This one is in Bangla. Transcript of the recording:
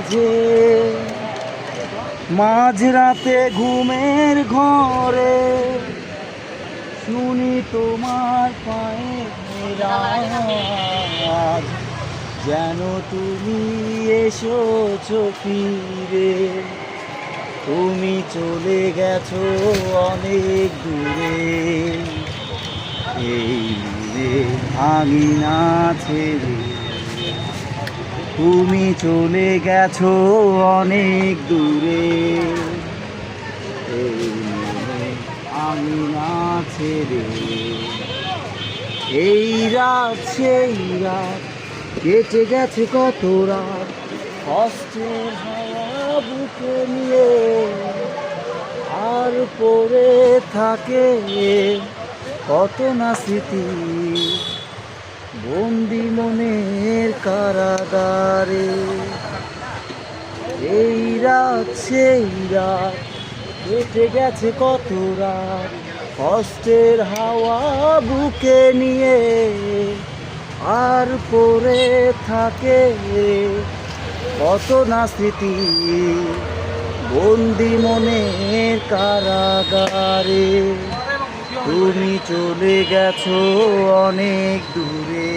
মাঝে মাঝরাতে ঘুমের ঘরে শুনি তোমার পায়ের আওয়াজ, যেন তুমি এসেছো ফিরে। তুমি চলে গেছো অনেক দূরে, এই আমি না ছেড়ে। তুমি চলে গেছো অনেক দূরে, এই আমি না ছেড়ে। এই রাত সেই রাত কেটে গেছে কত রাত, কষ্টের হাওয়া বুকে নিয়ে আর পড়ে থাকে কত না স্মৃতি বন্দি মনের কারাগারে। এই রাত সেই রাত কেটে গেছে কত রাত, কষ্টের হাওয়া বুকে নিয়ে আর পড়ে থাকে কত না স্মৃতি বন্দি মনের কারাগারে। তুমি চলে গেছো অনেক দূরে।